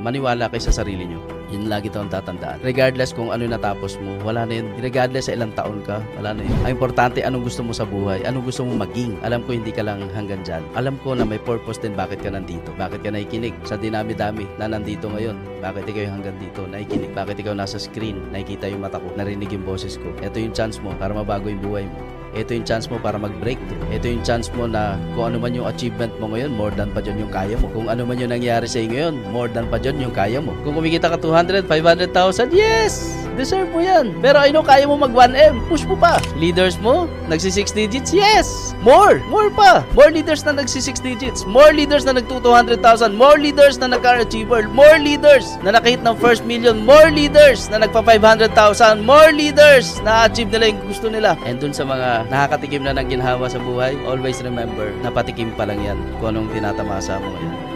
maniwala kayo sa sarili nyo. Yun lagi taong tatandaan. Regardless kung ano natapos mo, wala na yun. Regardless sa ilang taon ka, wala na yun. Ang importante, anong gusto mo sa buhay, anong gusto mo maging. Alam ko hindi ka lang hanggang dyan. Alam ko na may purpose din bakit ka nandito. Bakit ka nakikinig sa dinami-dami na nandito ngayon. Bakit ikaw hanggang dito nakikinig. Bakit ikaw nasa screen, nakikita yung mata ko, narinig yung boses ko. Ito yung chance mo para mabago yung buhay mo. Ito yung chance mo para mag-breakthrough. Ito yung chance mo na kung ano man yung achievement mo ngayon, more than pa dyan yung kaya mo. Kung ano man yung nangyari sa iyo ngayon, more than pa dyan yung kaya mo. Kung kumikita ka 200, 500,000, yes! Deserve mo yan. Pero I know kaya mo mag 1M, push mo pa. Leaders mo, nagsi 6 digits, yes! More! More pa! More leaders na nagsi 6 digits. More leaders na nagto 200,000. More leaders na nag-car achiever. More leaders na nakahit ng first million. More leaders na nagpa 500,000. More leaders na achieve nila yung gusto nila. And dun sa mga nakakatikim na ng ginhawa sa buhay, always remember na patikim pa lang yan kung anong tinatamasa mo ngayon.